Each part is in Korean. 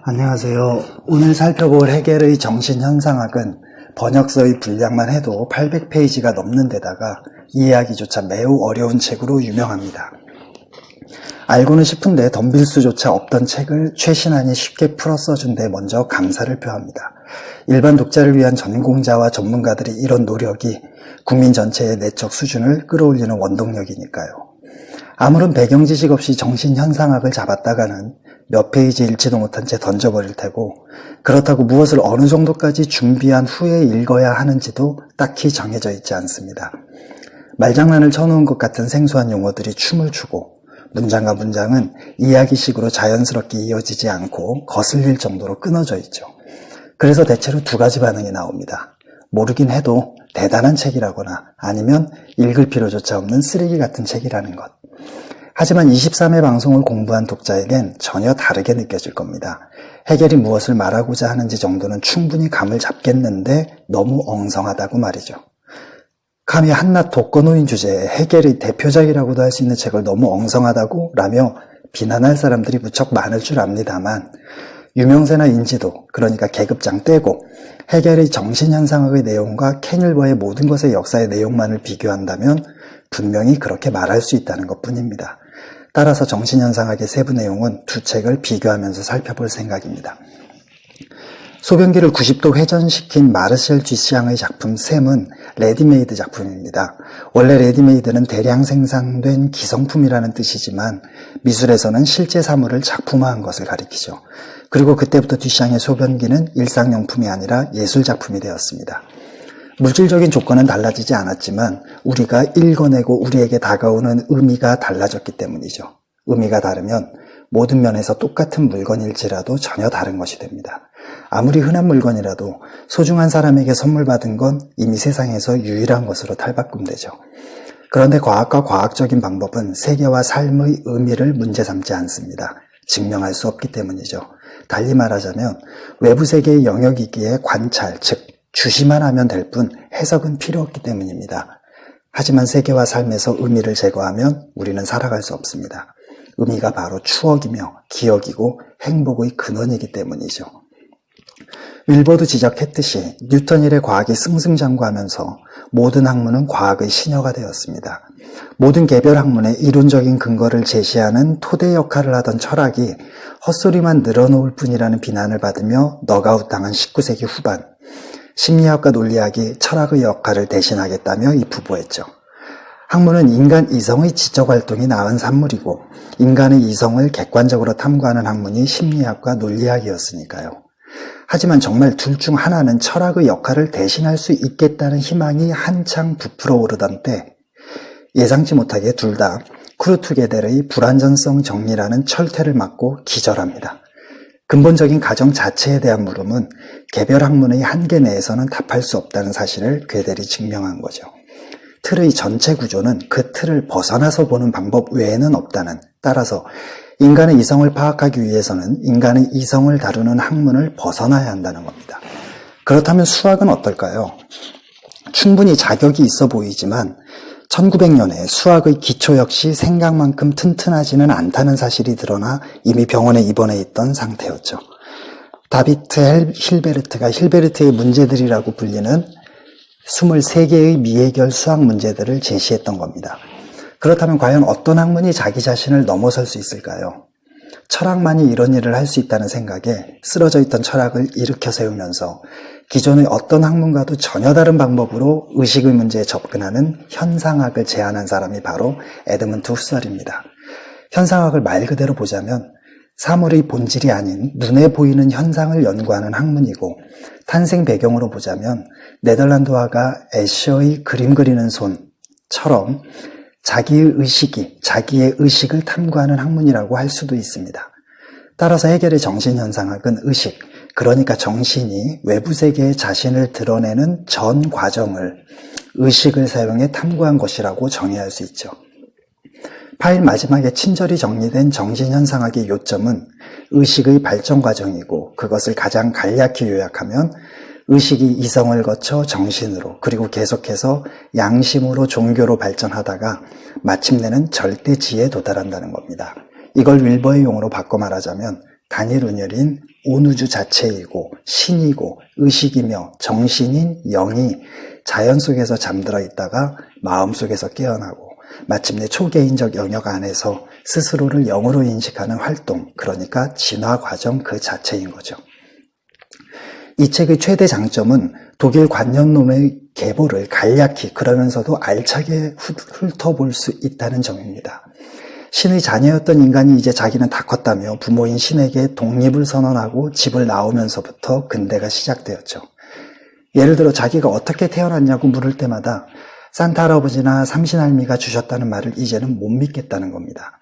안녕하세요. 오늘 살펴볼 해겔의 정신현상학은 번역서의 분량만 해도 800페이지가 넘는 데다가 이해하기조차 매우 어려운 책으로 유명합니다. 알고는 싶은데 덤빌 수조차 없던 책을 최신한이 쉽게 풀어 써준 데 먼저 감사를 표합니다. 일반 독자를 위한 전공자와 전문가들의 이런 노력이 국민 전체의 내적 수준을 끌어올리는 원동력이니까요. 아무런 배경 지식 없이 정신현상학을 잡았다가는 몇 페이지 읽지도 못한 채 던져버릴 테고, 그렇다고 무엇을 어느 정도까지 준비한 후에 읽어야 하는지도 딱히 정해져 있지 않습니다. 말장난을 쳐놓은 것 같은 생소한 용어들이 춤을 추고, 문장과 문장은 이야기식으로 자연스럽게 이어지지 않고 거슬릴 정도로 끊어져 있죠. 그래서 대체로 두 가지 반응이 나옵니다. 모르긴 해도 대단한 책이라거나 아니면 읽을 필요조차 없는 쓰레기 같은 책이라는 것. 하지만 23회 방송을 공부한 독자에겐 전혀 다르게 느껴질 겁니다. 해겔이 무엇을 말하고자 하는지 정도는 충분히 감을 잡겠는데 너무 엉성하다고 말이죠. 감히 한낱 독거노인 주제에 해겔의 대표작이라고도 할 수 있는 책을 너무 엉성하다고 라며 비난할 사람들이 무척 많을 줄 압니다만, 유명세나 인지도, 그러니까 계급장 떼고 해겔의 정신현상학의 내용과 캔일버의 모든 것의 역사의 내용만을 비교한다면 분명히 그렇게 말할 수 있다는 것뿐입니다. 따라서 정신현상학의 세부 내용은 두 책을 비교하면서 살펴볼 생각입니다. 소변기를 90도 회전시킨 마르셀 쥐시앙의 작품 샘은 레디메이드 작품입니다. 원래 레디메이드는 대량 생산된 기성품이라는 뜻이지만 미술에서는 실제 사물을 작품화한 것을 가리키죠. 그리고 그때부터 쥐시앙의 소변기는 일상용품이 아니라 예술작품이 되었습니다. 물질적인 조건은 달라지지 않았지만 우리가 읽어내고 우리에게 다가오는 의미가 달라졌기 때문이죠. 의미가 다르면 모든 면에서 똑같은 물건일지라도 전혀 다른 것이 됩니다. 아무리 흔한 물건이라도 소중한 사람에게 선물 받은 건 이미 세상에서 유일한 것으로 탈바꿈되죠. 그런데 과학과 과학적인 방법은 세계와 삶의 의미를 문제 삼지 않습니다. 증명할 수 없기 때문이죠. 달리 말하자면 외부 세계의 영역이기에 관찰, 즉 주시만 하면 될 뿐 해석은 필요 없기 때문입니다. 하지만 세계와 삶에서 의미를 제거하면 우리는 살아갈 수 없습니다. 의미가 바로 추억이며 기억이고 행복의 근원이기 때문이죠. 윌버도 지적했듯이 뉴턴 이래 과학이 승승장구하면서 모든 학문은 과학의 신여가 되었습니다. 모든 개별 학문의 이론적인 근거를 제시하는 토대 역할을 하던 철학이 헛소리만 늘어놓을 뿐이라는 비난을 받으며 넉아웃당한 19세기 후반, 심리학과 논리학이 철학의 역할을 대신하겠다며 입후보했죠. 학문은 인간 이성의 지적활동이 낳은 산물이고 인간의 이성을 객관적으로 탐구하는 학문이 심리학과 논리학이었으니까요. 하지만 정말 둘 중 하나는 철학의 역할을 대신할 수 있겠다는 희망이 한창 부풀어 오르던 때 예상치 못하게 둘 다 크루투게델의 불완전성 정리라는 철퇴를 맞고 기절합니다. 근본적인 가정 자체에 대한 물음은 개별 학문의 한계 내에서는 답할 수 없다는 사실을 괴델이 증명한 거죠. 틀의 전체 구조는 그 틀을 벗어나서 보는 방법 외에는 없다는, 따라서 인간의 이성을 파악하기 위해서는 인간의 이성을 다루는 학문을 벗어나야 한다는 겁니다. 그렇다면 수학은 어떨까요? 충분히 자격이 있어 보이지만 1900년에 수학의 기초 역시 생각만큼 튼튼하지는 않다는 사실이 드러나 이미 병원에 입원해 있던 상태였죠. 다비트 힐베르트가 힐베르트의 문제들이라고 불리는 23개의 미해결 수학 문제들을 제시했던 겁니다. 그렇다면 과연 어떤 학문이 자기 자신을 넘어설 수 있을까요? 철학만이 이런 일을 할 수 있다는 생각에 쓰러져 있던 철학을 일으켜 세우면서 기존의 어떤 학문과도 전혀 다른 방법으로 의식의 문제에 접근하는 현상학을 제안한 사람이 바로 에드문드 후설입니다. 현상학을 말 그대로 보자면 사물의 본질이 아닌 눈에 보이는 현상을 연구하는 학문이고, 탄생 배경으로 보자면 네덜란드 화가 애셔의 그림 그리는 손처럼 자기의 의식이 자기의 의식을 탐구하는 학문이라고 할 수도 있습니다. 따라서 해겔의 정신현상학은 의식, 그러니까 정신이 외부 세계에 자신을 드러내는 전 과정을 의식을 사용해 탐구한 것이라고 정의할 수 있죠. 파일 마지막에 친절히 정리된 정신현상학의 요점은 의식의 발전 과정이고, 그것을 가장 간략히 요약하면 의식이 이성을 거쳐 정신으로, 그리고 계속해서 양심으로 종교로 발전하다가 마침내는 절대지에 도달한다는 겁니다. 이걸 윌버의 용어로 바꿔 말하자면 단일 운율인 온우주 자체이고 신이고 의식이며 정신인 영이 자연 속에서 잠들어 있다가 마음 속에서 깨어나고 마침내 초개인적 영역 안에서 스스로를 영으로 인식하는 활동, 그러니까 진화 과정 그 자체인 거죠. 이 책의 최대 장점은 독일 관념론의 계보를 간략히 그러면서도 알차게 훑어볼 수 있다는 점입니다. 신의 자녀였던 인간이 이제 자기는 다 컸다며 부모인 신에게 독립을 선언하고 집을 나오면서부터 근대가 시작되었죠. 예를 들어 자기가 어떻게 태어났냐고 물을 때마다 산타 할아버지나 삼신할미가 주셨다는 말을 이제는 못 믿겠다는 겁니다.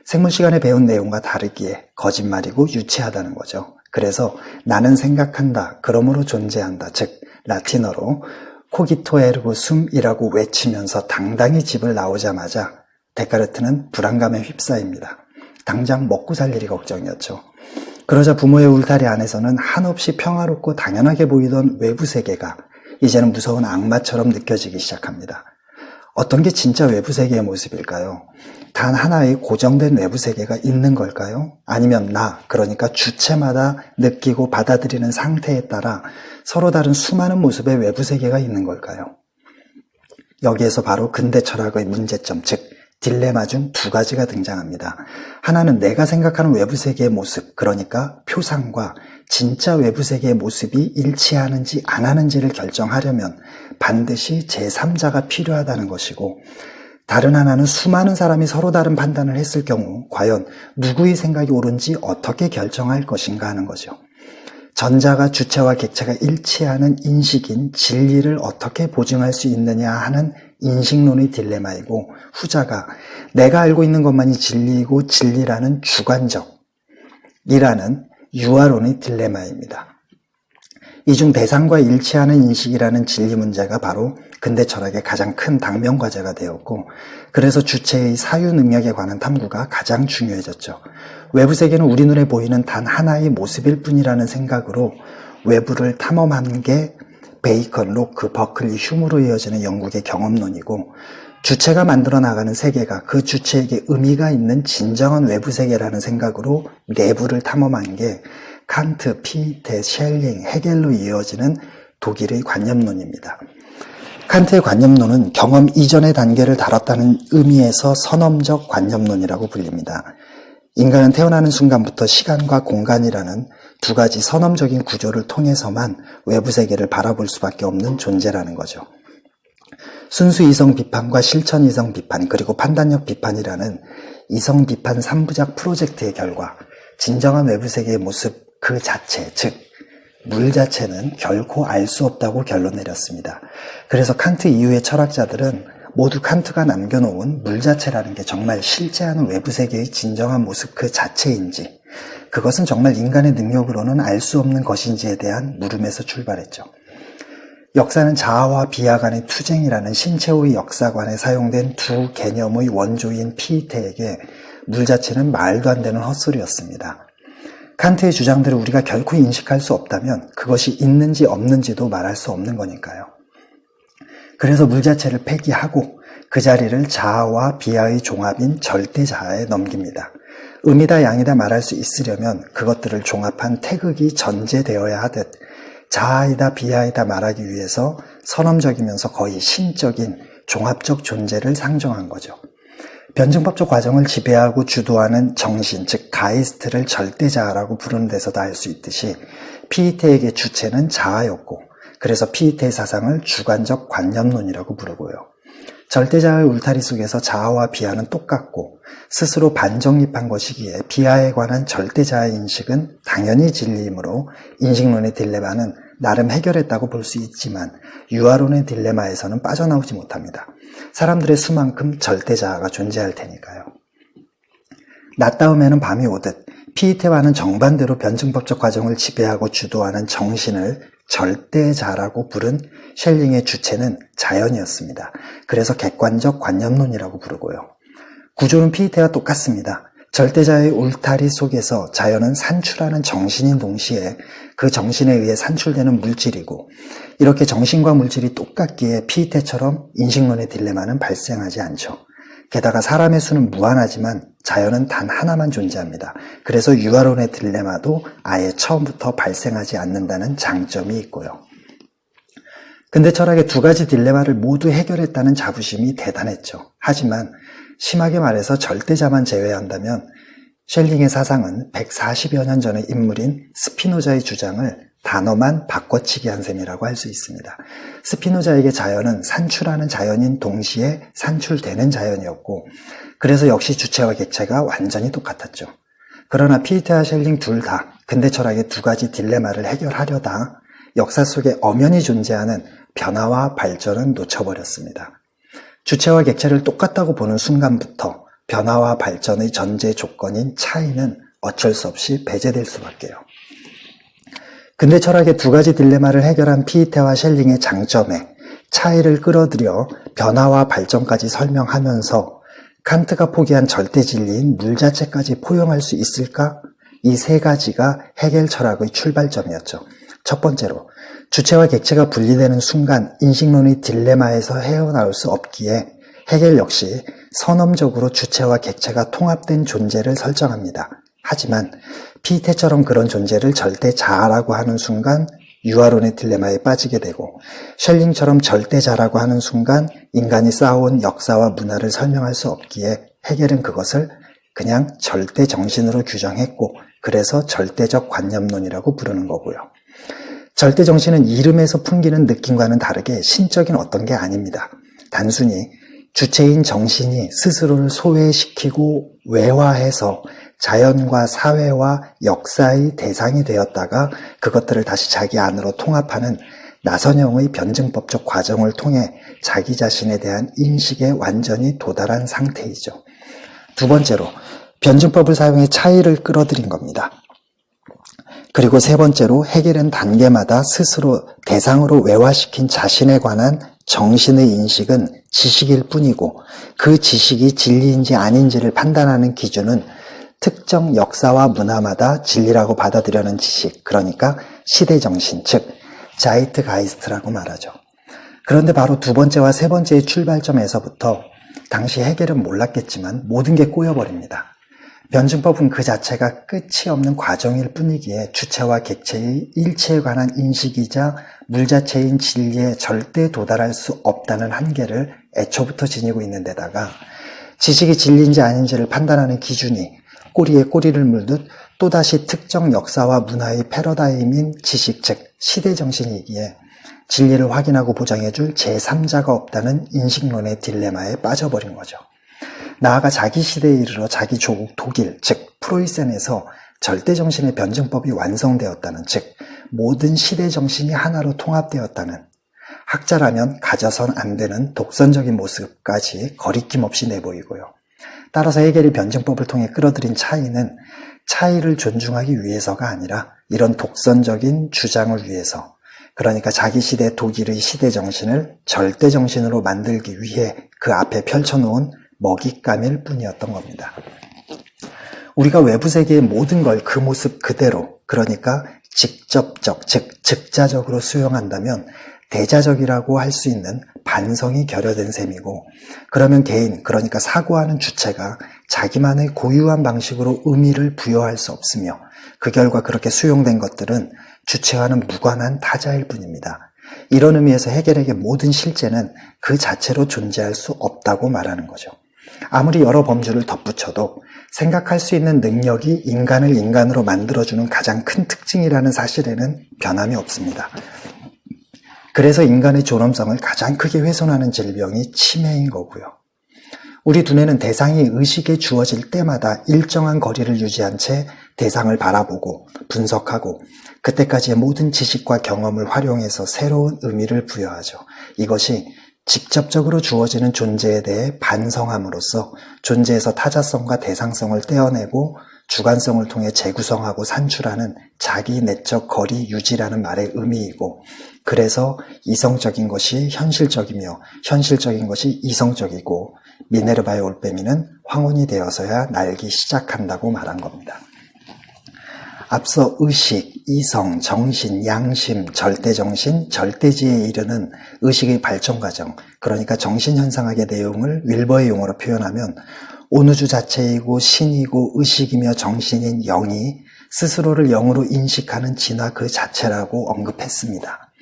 생물 시간에 배운 내용과 다르기에 거짓말이고 유치하다는 거죠. 그래서 나는 생각한다, 그러므로 존재한다, 즉 라틴어로 코기토 에르고 숨이라고 외치면서 당당히 집을 나오자마자 데카르트는 불안감에 휩싸입니다. 당장 먹고 살 일이 걱정이었죠. 그러자 부모의 울타리 안에서는 한없이 평화롭고 당연하게 보이던 외부 세계가 이제는 무서운 악마처럼 느껴지기 시작합니다. 어떤 게 진짜 외부 세계의 모습일까요? 단 하나의 고정된 외부 세계가 있는 걸까요? 아니면 그러니까 주체마다 느끼고 받아들이는 상태에 따라 서로 다른 수많은 모습의 외부 세계가 있는 걸까요? 여기에서 바로 근대 철학의 문제점, 즉 딜레마 중 두 가지가 등장합니다. 하나는 내가 생각하는 외부 세계의 모습, 그러니까 표상과 진짜 외부 세계의 모습이 일치하는지 안 하는지를 결정하려면 반드시 제3자가 필요하다는 것이고, 다른 하나는 수많은 사람이 서로 다른 판단을 했을 경우 과연 누구의 생각이 옳은지 어떻게 결정할 것인가 하는 거죠. 전자가 주체와 객체가 일치하는 인식인 진리를 어떻게 보증할 수 있느냐 하는 인식론의 딜레마이고, 후자가 내가 알고 있는 것만이 진리이고 진리라는 주관적이라는 유아론의 딜레마입니다. 이 중 대상과 일치하는 인식이라는 진리 문제가 바로 근대 철학의 가장 큰 당면 과제가 되었고, 그래서 주체의 사유 능력에 관한 탐구가 가장 중요해졌죠. 외부 세계는 우리 눈에 보이는 단 하나의 모습일 뿐이라는 생각으로 외부를 탐험한 게 베이컨, 로크, 버클리, 휴무로 이어지는 영국의 경험론이고, 주체가 만들어 나가는 세계가 그 주체에게 의미가 있는 진정한 외부 세계라는 생각으로 내부를 탐험한 게 칸트, 피테, 셸링, 헤겔로 이어지는 독일의 관념론입니다. 칸트의 관념론은 경험 이전의 단계를 다뤘다는 의미에서 선험적 관념론이라고 불립니다. 인간은 태어나는 순간부터 시간과 공간이라는 두 가지 선험적인 구조를 통해서만 외부 세계를 바라볼 수밖에 없는 존재라는 거죠. 순수 이성 비판과 실천 이성 비판, 그리고 판단력 비판이라는 이성 비판 3부작 프로젝트의 결과 진정한 외부 세계의 모습 그 자체, 즉 물 자체는 결코 알 수 없다고 결론 내렸습니다. 그래서 칸트 이후의 철학자들은 모두 칸트가 남겨놓은 물 자체라는 게 정말 실제하는 외부 세계의 진정한 모습 그 자체인지, 그것은 정말 인간의 능력으로는 알 수 없는 것인지에 대한 물음에서 출발했죠. 역사는 자아와 비하 간의 투쟁이라는 신체호의 역사관에 사용된 두 개념의 원조인 피이테에게 물 자체는 말도 안 되는 헛소리였습니다. 칸트의 주장들을 우리가 결코 인식할 수 없다면 그것이 있는지 없는지도 말할 수 없는 거니까요. 그래서 물 자체를 폐기하고 그 자리를 자아와 비하의 종합인 절대 자아에 넘깁니다. 음이다 양이다 말할 수 있으려면 그것들을 종합한 태극이 전제되어야 하듯 자아이다 비하이다 말하기 위해서 선험적이면서 거의 신적인 종합적 존재를 상정한 거죠. 변증법적 과정을 지배하고 주도하는 정신, 즉 가이스트를 절대자아라고 부르는 데서도 알 수 있듯이 피이테에게 주체는 자아였고, 그래서 피이테의 사상을 주관적 관념론이라고 부르고요. 절대자아의 울타리 속에서 자아와 비하는 똑같고 스스로 반정립한 것이기에 비하에 관한 절대자아의 인식은 당연히 진리이므로 인식론의 딜레마는 나름 해결했다고 볼 수 있지만 유아론의 딜레마에서는 빠져나오지 못합니다. 사람들의 수만큼 절대자아가 존재할 테니까요. 낮 다음에는 밤이 오듯 피이테와는 정반대로 변증법적 과정을 지배하고 주도하는 정신을 절대자라고 부른 셸링의 주체는 자연이었습니다. 그래서 객관적 관념론이라고 부르고요. 구조는 피이테와 똑같습니다. 절대자의 울타리 속에서 자연은 산출하는 정신인 동시에 그 정신에 의해 산출되는 물질이고, 이렇게 정신과 물질이 똑같기에 피이테처럼 인식론의 딜레마는 발생하지 않죠. 게다가 사람의 수는 무한하지만 자연은 단 하나만 존재합니다. 그래서 유아론의 딜레마도 아예 처음부터 발생하지 않는다는 장점이 있고요. 근대 철학의 두 가지 딜레마를 모두 해결했다는 자부심이 대단했죠. 하지만 심하게 말해서 절대자만 제외한다면 셸링의 사상은 140여 년 전의 인물인 스피노자의 주장을 단어만 바꿔치기 한 셈이라고 할 수 있습니다. 스피노자에게 자연은 산출하는 자연인 동시에 산출되는 자연이었고, 그래서 역시 주체와 객체가 완전히 똑같았죠. 그러나 피에테와 셸링 둘 다 근대 철학의 두 가지 딜레마를 해결하려다 역사 속에 엄연히 존재하는 변화와 발전은 놓쳐버렸습니다. 주체와 객체를 똑같다고 보는 순간부터 변화와 발전의 전제 조건인 차이는 어쩔 수 없이 배제될 수밖에요. 근대 철학의 두 가지 딜레마를 해결한 피에테와 셸링의 장점에 차이를 끌어들여 변화와 발전까지 설명하면서 칸트가 포기한 절대 진리인 물 자체까지 포용할 수 있을까? 이 세 가지가 해겔 철학의 출발점이었죠. 첫 번째로, 주체와 객체가 분리되는 순간 인식론의 딜레마에서 헤어나올 수 없기에 해겔 역시 선언적으로 주체와 객체가 통합된 존재를 설정합니다. 하지만 피에테처럼 그런 존재를 절대 자아라고 하는 순간 유아론의 딜레마에 빠지게 되고, 셸링처럼 절대 자라고 하는 순간 인간이 쌓아온 역사와 문화를 설명할 수 없기에 해겔은 그것을 그냥 절대 정신으로 규정했고, 그래서 절대적 관념론이라고 부르는 거고요. 절대 정신은 이름에서 풍기는 느낌과는 다르게 신적인 어떤 게 아닙니다. 단순히 주체인 정신이 스스로를 소외시키고 외화해서 자연과 사회와 역사의 대상이 되었다가 그것들을 다시 자기 안으로 통합하는 나선형의 변증법적 과정을 통해 자기 자신에 대한 인식에 완전히 도달한 상태이죠. 두 번째로, 변증법을 사용해 차이를 끌어들인 겁니다. 그리고 세 번째로, 해겔은 단계마다 스스로 대상으로 외화시킨 자신에 관한 정신의 인식은 지식일 뿐이고, 그 지식이 진리인지 아닌지를 판단하는 기준은 특정 역사와 문화마다 진리라고 받아들여는 지식, 그러니까 시대정신, 즉 자이트가이스트라고 말하죠. 그런데 바로 두 번째와 세 번째의 출발점에서부터 당시 해겔은 몰랐겠지만 모든 게 꼬여버립니다. 변증법은 그 자체가 끝이 없는 과정일 뿐이기에 주체와 객체의 일체에 관한 인식이자 물 자체인 진리에 절대 도달할 수 없다는 한계를 애초부터 지니고 있는 데다가 지식이 진리인지 아닌지를 판단하는 기준이 꼬리에 꼬리를 물듯 또다시 특정 역사와 문화의 패러다임인 지식, 즉 시대정신이기에 진리를 확인하고 보장해줄 제3자가 없다는 인식론의 딜레마에 빠져버린 거죠. 나아가 자기 시대에 이르러 자기 조국 독일, 즉 프로이센에서 절대정신의 변증법이 완성되었다는, 즉 모든 시대정신이 하나로 통합되었다는, 학자라면 가져선 안 되는 독선적인 모습까지 거리낌 없이 내보이고요. 따라서 해겔이 변증법을 통해 끌어들인 차이는 차이를 존중하기 위해서가 아니라 이런 독선적인 주장을 위해서, 그러니까 자기 시대 독일의 시대정신을 절대정신으로 만들기 위해 그 앞에 펼쳐놓은 먹잇감일 뿐이었던 겁니다. 우리가 외부 세계의 모든 걸 그 모습 그대로, 그러니까 직접적, 즉 즉자적으로 수용한다면 대자적이라고 할 수 있는 반성이 결여된 셈이고, 그러면 개인, 그러니까 사고하는 주체가 자기만의 고유한 방식으로 의미를 부여할 수 없으며 그 결과 그렇게 수용된 것들은 주체와는 무관한 타자일 뿐입니다. 이런 의미에서 해겔에게 모든 실제는 그 자체로 존재할 수 없다고 말하는 거죠. 아무리 여러 범주를 덧붙여도 생각할 수 있는 능력이 인간을 인간으로 만들어주는 가장 큰 특징이라는 사실에는 변함이 없습니다. 그래서 인간의 존엄성을 가장 크게 훼손하는 질병이 치매인 거고요. 우리 두뇌는 대상이 의식에 주어질 때마다 일정한 거리를 유지한 채 대상을 바라보고 분석하고 그때까지의 모든 지식과 경험을 활용해서 새로운 의미를 부여하죠. 이것이 직접적으로 주어지는 존재에 대해 반성함으로써 존재에서 타자성과 대상성을 떼어내고 주관성을 통해 재구성하고 산출하는 자기 내적 거리 유지라는 말의 의미이고, 그래서 이성적인 것이 현실적이며 현실적인 것이 이성적이고 미네르바의 올빼미는 황혼이 되어서야 날기 시작한다고 말한 겁니다. 앞서 의식, 이성, 정신, 양심, 절대정신, 절대지에 이르는 의식의 발전 과정, 그러니까 정신현상학의 내용을 윌버의 용어로 표현하면 온우주 자체이고 신이고 의식이며 정신인 영이 스스로를 영으로 인식하는 진화 그 자체라고 언급했습니다.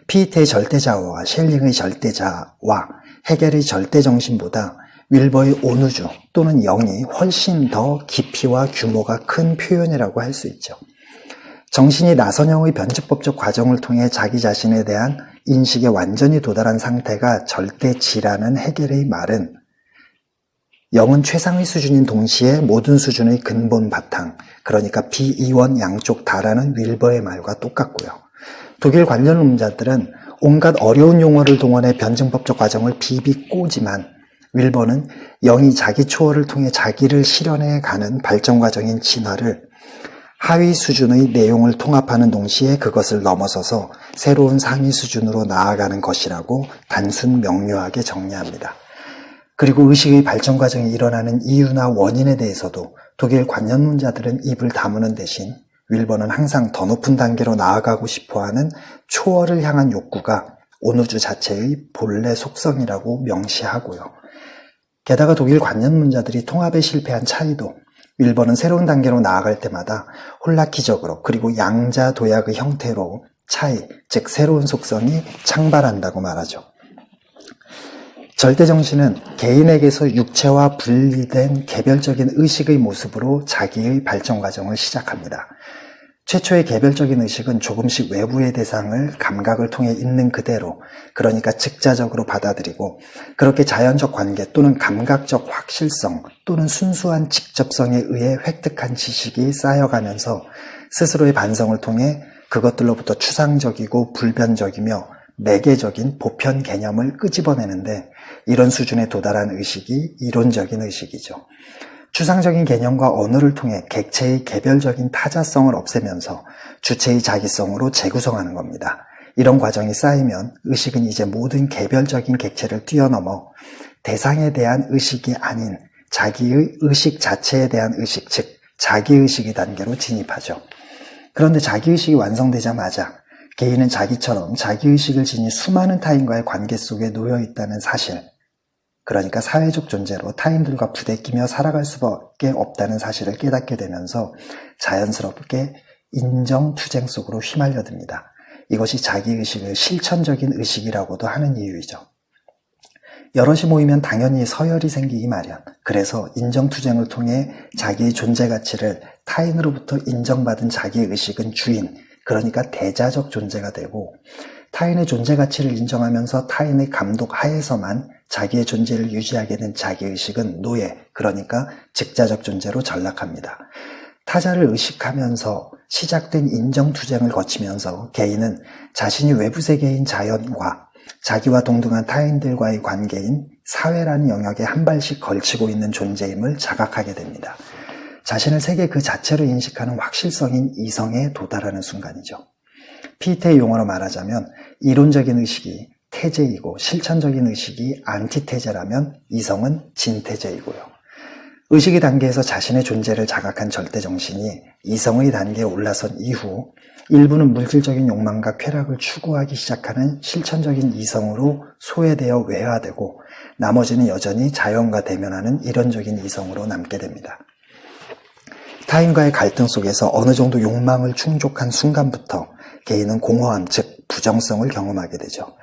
피이테의 절대자와 셸링의 절대자와 헤겔의 절대정신보다 윌버의 온우주 또는 영이 훨씬 더 깊이와 규모가 큰 표현이라고 할 수 있죠. 정신이 나선형의 변주법적 과정을 통해 자기 자신에 대한 인식에 완전히 도달한 상태가 절대지라는 헤겔의 말은 영은 최상의 수준인 동시에 모든 수준의 근본 바탕, 그러니까 비이원 양쪽 다라는 윌버의 말과 똑같고요. 독일 관련론자들은 온갖 어려운 용어를 동원해 변증법적 과정을 비비꼬지만 윌버는 영이 자기 초월을 통해 자기를 실현해 가는 발전 과정인 진화를 하위 수준의 내용을 통합하는 동시에 그것을 넘어서서 새로운 상위 수준으로 나아가는 것이라고 단순 명료하게 정리합니다. 그리고 의식의 발전 과정이 일어나는 이유나 원인에 대해서도 독일 관념론자들은 입을 다무는 대신 윌버는 항상 더 높은 단계로 나아가고 싶어하는 초월을 향한 욕구가 온우주 자체의 본래 속성이라고 명시하고요. 게다가 독일 관념론자들이 통합에 실패한 차이도 윌버는 새로운 단계로 나아갈 때마다 홀라키적으로 그리고 양자도약의 형태로 차이, 즉 새로운 속성이 창발한다고 말하죠. 절대정신은 개인에게서 육체와 분리된 개별적인 의식의 모습으로 자기의 발전 과정을 시작합니다. 최초의 개별적인 의식은 조금씩 외부의 대상을 감각을 통해 있는 그대로, 그러니까 즉자적으로 받아들이고 그렇게 자연적 관계 또는 감각적 확실성 또는 순수한 직접성에 의해 획득한 지식이 쌓여가면서 스스로의 반성을 통해 그것들로부터 추상적이고 불변적이며 매개적인 보편 개념을 끄집어내는데 이런 수준에 도달한 의식이 이론적인 의식이죠. 추상적인 개념과 언어를 통해 객체의 개별적인 타자성을 없애면서 주체의 자기성으로 재구성하는 겁니다. 이런 과정이 쌓이면 의식은 이제 모든 개별적인 객체를 뛰어넘어 대상에 대한 의식이 아닌 자기의 의식 자체에 대한 의식, 즉 자기의식의 단계로 진입하죠. 그런데 자기의식이 완성되자마자 개인은 자기처럼 자기의식을 지닌 수많은 타인과의 관계 속에 놓여 있다는 사실, 그러니까 사회적 존재로 타인들과 부대끼며 살아갈 수밖에 없다는 사실을 깨닫게 되면서 자연스럽게 인정투쟁 속으로 휘말려듭니다. 이것이 자기의식을 실천적인 의식이라고도 하는 이유이죠. 여럿이 모이면 당연히 서열이 생기기 마련. 그래서 인정투쟁을 통해 자기의 존재 가치를 타인으로부터 인정받은 자기의식은 주인, 그러니까 대자적 존재가 되고 타인의 존재 가치를 인정하면서 타인의 감독 하에서만 자기의 존재를 유지하게 된 자기의식은 노예, 그러니까 직자적 존재로 전락합니다. 타자를 의식하면서 시작된 인정투쟁을 거치면서 개인은 자신이 외부 세계인 자연과 자기와 동등한 타인들과의 관계인 사회라는 영역에 한 발씩 걸치고 있는 존재임을 자각하게 됩니다. 자신을 세계 그 자체로 인식하는 확실성인 이성에 도달하는 순간이죠. 피이테의 용어로 말하자면 이론적인 의식이 태제이고 실천적인 의식이 안티태제라면 이성은 진태제이고요. 의식의 단계에서 자신의 존재를 자각한 절대정신이 이성의 단계에 올라선 이후 일부는 물질적인 욕망과 쾌락을 추구하기 시작하는 실천적인 이성으로 소외되어 외화되고 나머지는 여전히 자연과 대면하는 이론적인 이성으로 남게 됩니다. 타인과의 갈등 속에서 어느 정도 욕망을 충족한 순간부터 개인은 공허함, 즉 부정성을 경험하게 되죠.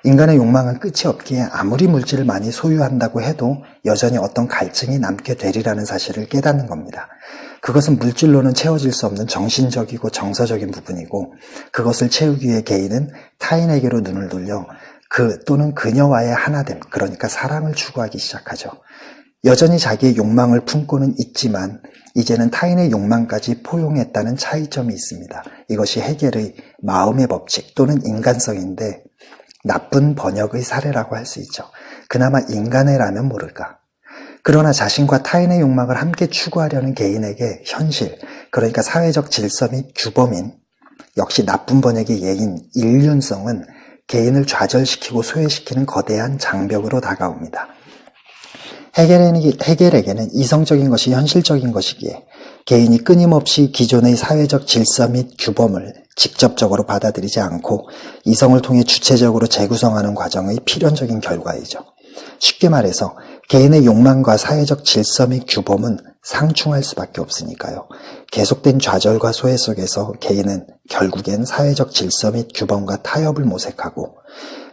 인간의 욕망은 끝이 없기에 아무리 물질을 많이 소유한다고 해도 여전히 어떤 갈증이 남게 되리라는 사실을 깨닫는 겁니다. 그것은 물질로는 채워질 수 없는 정신적이고 정서적인 부분이고 그것을 채우기 위해 개인은 타인에게로 눈을 돌려 그 또는 그녀와의 하나됨, 그러니까 사랑을 추구하기 시작하죠. 여전히 자기의 욕망을 품고는 있지만 이제는 타인의 욕망까지 포용했다는 차이점이 있습니다. 이것이 헤겔의 마음의 법칙 또는 인간성인데 나쁜 번역의 사례라고 할 수 있죠. 그나마 인간애라면 모를까. 그러나 자신과 타인의 욕망을 함께 추구하려는 개인에게 현실, 그러니까 사회적 질서 및 규범인 역시 나쁜 번역의 예인 인륜성은 개인을 좌절시키고 소외시키는 거대한 장벽으로 다가옵니다. 헤겔에게는 이성적인 것이 현실적인 것이기에 개인이 끊임없이 기존의 사회적 질서 및 규범을 직접적으로 받아들이지 않고 이성을 통해 주체적으로 재구성하는 과정의 필연적인 결과이죠. 쉽게 말해서 개인의 욕망과 사회적 질서 및 규범은 상충할 수밖에 없으니까요. 계속된 좌절과 소외 속에서 개인은 결국엔 사회적 질서 및 규범과 타협을 모색하고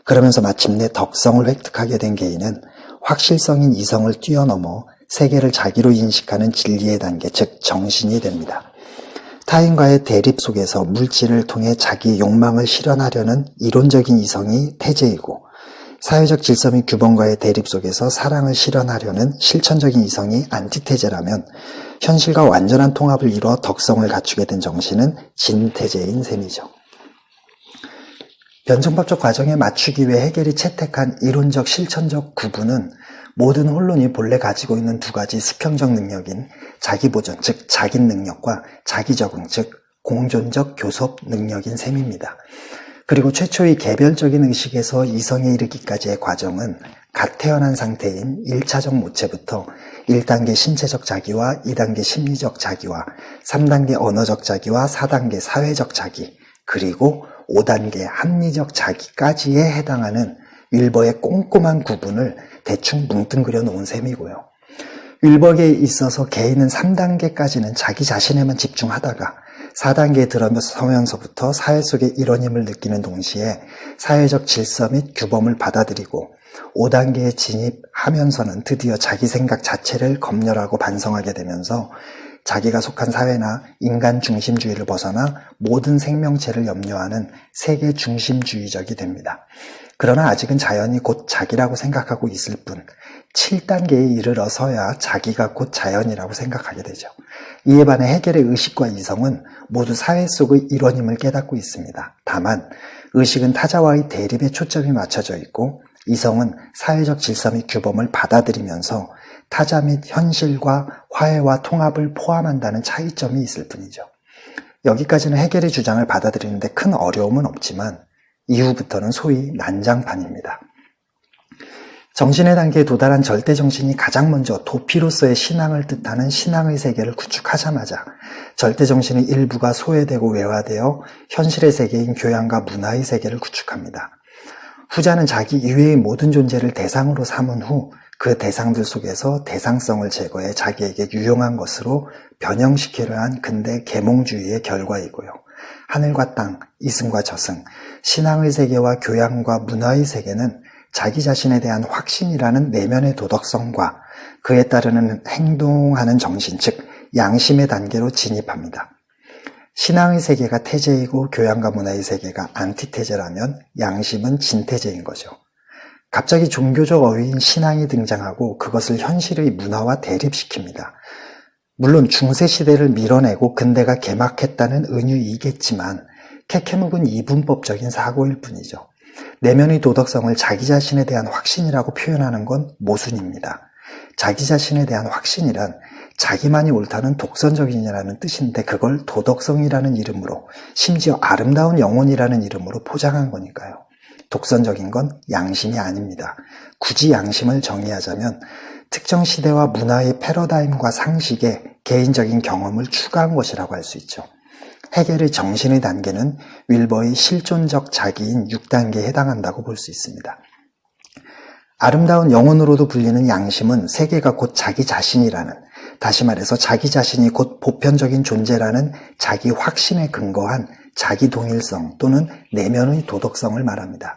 그러면서 마침내 덕성을 획득하게 된 개인은 확실성인 이성을 뛰어넘어 세계를 자기로 인식하는 진리의 단계, 즉 정신이 됩니다. 타인과의 대립 속에서 물질을 통해 자기의 욕망을 실현하려는 이론적인 이성이 태제이고 사회적 질서 및 규범과의 대립 속에서 사랑을 실현하려는 실천적인 이성이 안티태제라면 현실과 완전한 통합을 이루어 덕성을 갖추게 된 정신은 진태제인 셈이죠. 변증법적 과정에 맞추기 위해 해겔이 채택한 이론적 실천적 구분은 모든 혼론이 본래 가지고 있는 두 가지 수평적 능력인 자기보전, 즉 자긴 능력과 자기적응, 즉 공존적 교섭 능력인 셈입니다. 그리고 최초의 개별적인 의식에서 이성에 이르기까지의 과정은 갓 태어난 상태인 1차적 모체부터 1단계 신체적 자기와 2단계 심리적 자기와 3단계 언어적 자기와 4단계 사회적 자기, 그리고 5단계 합리적 자기까지에 해당하는 윌버의 꼼꼼한 구분을 대충 뭉뚱그려 놓은 셈이고요. 윌버에 있어서 개인은 3단계까지는 자기 자신에만 집중하다가 4단계에 들어서면서부터 사회 속의 일원임을 느끼는 동시에 사회적 질서 및 규범을 받아들이고 5단계에 진입하면서는 드디어 자기 생각 자체를 검열하고 반성하게 되면서 자기가 속한 사회나 인간 중심주의를 벗어나 모든 생명체를 염려하는 세계 중심주의적이 됩니다. 그러나 아직은 자연이 곧 자기라고 생각하고 있을 뿐 7단계에 이르러서야 자기가 곧 자연이라고 생각하게 되죠. 이에 반해 해겔의 의식과 이성은 모두 사회 속의 일원임을 깨닫고 있습니다. 다만 의식은 타자와의 대립에 초점이 맞춰져 있고 이성은 사회적 질서 및 규범을 받아들이면서 타자 및 현실과 화해와 통합을 포함한다는 차이점이 있을 뿐이죠. 여기까지는 해겔의 주장을 받아들이는데 큰 어려움은 없지만 이후부터는 소위 난장판입니다. 정신의 단계에 도달한 절대정신이 가장 먼저 도피로서의 신앙을 뜻하는 신앙의 세계를 구축하자마자 절대정신의 일부가 소외되고 외화되어 현실의 세계인 교양과 문화의 세계를 구축합니다. 후자는 자기 이외의 모든 존재를 대상으로 삼은 후 그 대상들 속에서 대상성을 제거해 자기에게 유용한 것으로 변형시키려 한 근대 계몽주의의 결과이고요. 하늘과 땅, 이승과 저승, 신앙의 세계와 교양과 문화의 세계는 자기 자신에 대한 확신이라는 내면의 도덕성과 그에 따르는 행동하는 정신, 즉 양심의 단계로 진입합니다. 신앙의 세계가 태제이고 교양과 문화의 세계가 안티태제라면 양심은 진태제인 거죠. 갑자기 종교적 어휘인 신앙이 등장하고 그것을 현실의 문화와 대립시킵니다. 물론 중세시대를 밀어내고 근대가 개막했다는 은유이겠지만 캐캐묵은 이분법적인 사고일 뿐이죠. 내면의 도덕성을 자기 자신에 대한 확신이라고 표현하는 건 모순입니다. 자기 자신에 대한 확신이란 자기만이 옳다는 독선적인이라는 뜻인데 그걸 도덕성이라는 이름으로 심지어 아름다운 영혼이라는 이름으로 포장한 거니까요. 독선적인 건 양심이 아닙니다. 굳이 양심을 정의하자면 특정 시대와 문화의 패러다임과 상식에 개인적인 경험을 추가한 것이라고 할 수 있죠. 해겔의 정신의 단계는 윌버의 실존적 자기인 6단계에 해당한다고 볼 수 있습니다. 아름다운 영혼으로도 불리는 양심은 세계가 곧 자기 자신이라는, 다시 말해서 자기 자신이 곧 보편적인 존재라는 자기 확신에 근거한 자기 동일성 또는 내면의 도덕성을 말합니다.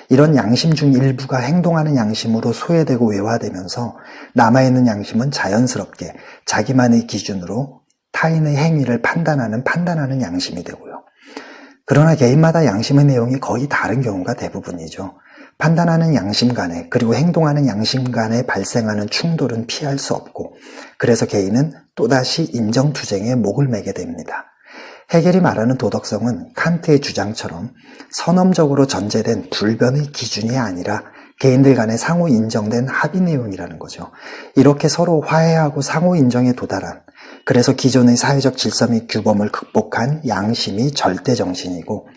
이런 양심 중 일부가 행동하는 양심으로 소외되고 외화되면서 남아있는 양심은 자연스럽게 자기만의 기준으로 타인의 행위를 판단하는 양심이 되고요. 그러나 개인마다 양심의 내용이 거의 다른 경우가 대부분이죠. 판단하는 양심 간에 그리고 행동하는 양심 간에 발생하는 충돌은 피할 수 없고 그래서 개인은 또다시 인정투쟁에 목을 매게 됩니다. 해겔이 말하는 도덕성은 칸트의 주장처럼 선언적으로 전제된 불변의 기준이 아니라 개인들 간에 상호 인정된 합의 내용이라는 거죠. 이렇게 서로 화해하고 상호 인정에 도달한, 그래서 기존의 사회적 질서 및 규범을 극복한 양심이 절대정신이고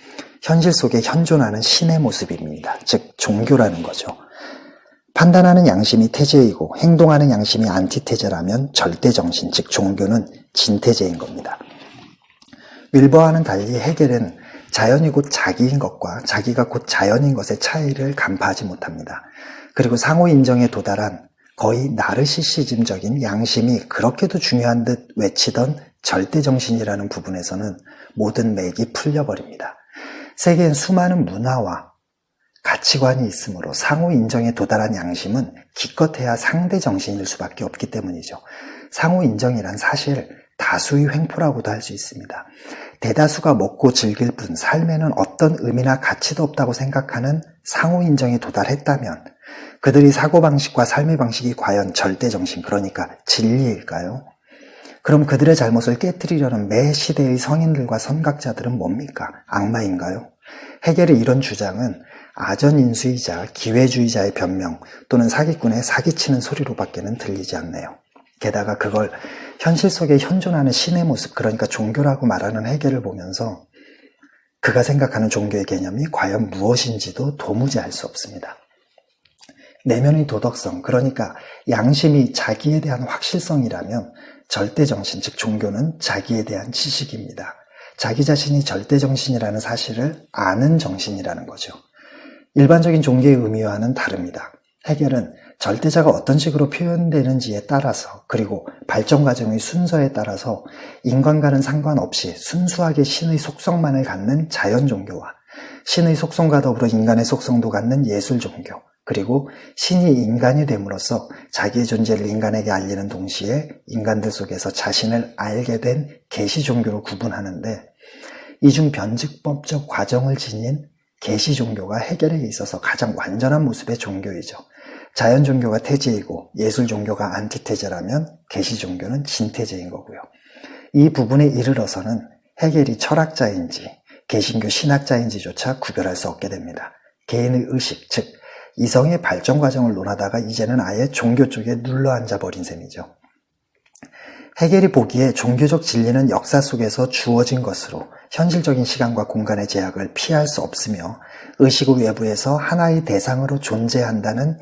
현실 속에 현존하는 신의 모습입니다. 즉 종교라는 거죠. 판단하는 양심이 태제이고 행동하는 양심이 안티태제라면 절대정신, 즉 종교는 진태제인 겁니다. 윌버와는 달리 헤겔은 자연이 곧 자기인 것과 자기가 곧 자연인 것의 차이를 간파하지 못합니다. 그리고 상호 인정에 도달한 거의 나르시시즘적인 양심이 그렇게도 중요한 듯 외치던 절대정신이라는 부분에서는 모든 맥이 풀려버립니다. 세계엔 수많은 문화와 가치관이 있으므로 상호 인정에 도달한 양심은 기껏해야 상대 정신일 수밖에 없기 때문이죠. 상호 인정이란 사실 다수의 횡포라고도 할 수 있습니다. 대다수가 먹고 즐길 뿐 삶에는 어떤 의미나 가치도 없다고 생각하는 상호 인정에 도달했다면 그들의 사고방식과 삶의 방식이 과연 절대정신, 그러니까 진리일까요? 그럼 그들의 잘못을 깨트리려는 매 시대의 성인들과 선각자들은 뭡니까? 악마인가요? 헤겔의 이런 주장은 아전인수이자 기회주의자의 변명 또는 사기꾼의 사기치는 소리로밖에는 들리지 않네요. 게다가 그걸 현실 속에 현존하는 신의 모습, 그러니까 종교라고 말하는 헤겔을 보면서 그가 생각하는 종교의 개념이 과연 무엇인지도 도무지 알 수 없습니다. 내면의 도덕성, 그러니까 양심이 자기에 대한 확실성이라면 절대정신, 즉 종교는 자기에 대한 지식입니다. 자기 자신이 절대정신이라는 사실을 아는 정신이라는 거죠. 일반적인 종교의 의미와는 다릅니다. 헤겔은 절대자가 어떤 식으로 표현되는지에 따라서, 그리고 발전 과정의 순서에 따라서 인간과는 상관없이 순수하게 신의 속성만을 갖는 자연 종교와 신의 속성과 더불어 인간의 속성도 갖는 예술 종교, 그리고 신이 인간이 됨으로써 자기의 존재를 인간에게 알리는 동시에 인간들 속에서 자신을 알게 된 계시 종교로 구분하는데, 이중 변증법적 과정을 지닌 계시 종교가 헤겔에게 있어서 가장 완전한 모습의 종교이죠. 자연 종교가 태제이고 예술 종교가 안티태제라면 계시 종교는 진태제인 거고요. 이 부분에 이르러서는 헤겔이 철학자인지 개신교 신학자인지조차 구별할 수 없게 됩니다. 개인의 의식, 즉 이성의 발전 과정을 논하다가 이제는 아예 종교 쪽에 눌러앉아 버린 셈이죠. 헤겔이 보기에 종교적 진리는 역사 속에서 주어진 것으로 현실적인 시간과 공간의 제약을 피할 수 없으며 의식의 외부에서 하나의 대상으로 존재한다는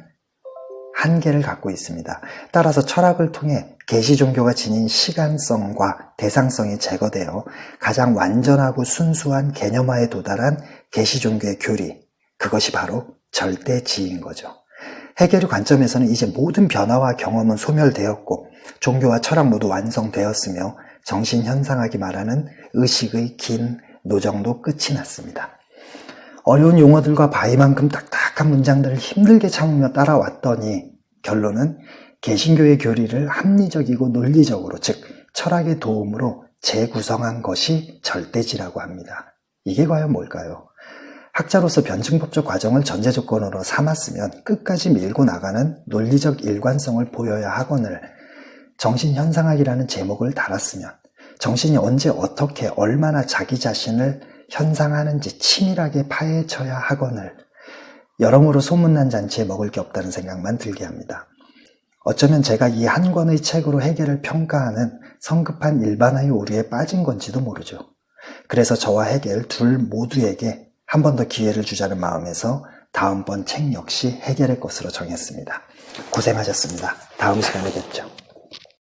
한계를 갖고 있습니다. 따라서 철학을 통해 계시 종교가 지닌 시간성과 대상성이 제거되어 가장 완전하고 순수한 개념화에 도달한 계시 종교의 교리, 그것이 바로 절대지인 거죠. 헤겔의 관점에서는 이제 모든 변화와 경험은 소멸되었고 종교와 철학 모두 완성되었으며 정신 현상학이 말하는 의식의 긴 노정도 끝이 났습니다. 어려운 용어들과 바위만큼 딱딱한 문장들을 힘들게 참으며 따라왔더니 결론은 개신교의 교리를 합리적이고 논리적으로, 즉 철학의 도움으로 재구성한 것이 절대지라고 합니다. 이게 과연 뭘까요? 학자로서 변증법적 과정을 전제 조건으로 삼았으면 끝까지 밀고 나가는 논리적 일관성을 보여야 하거늘 정신현상학이라는 제목을 달았으면 정신이 언제 어떻게 얼마나 자기 자신을 현상하는지 치밀하게 파헤쳐야 하거늘 여러모로 소문난 잔치에 먹을 게 없다는 생각만 들게 합니다. 어쩌면 제가 이 한 권의 책으로 헤겔을 평가하는 성급한 일반화의 오류에 빠진 건지도 모르죠. 그래서 저와 헤겔 둘 모두에게 한 번 더 기회를 주자는 마음에서 다음번 책 역시 헤겔의 것으로 정했습니다. 고생하셨습니다. 다음 시간에 뵙죠.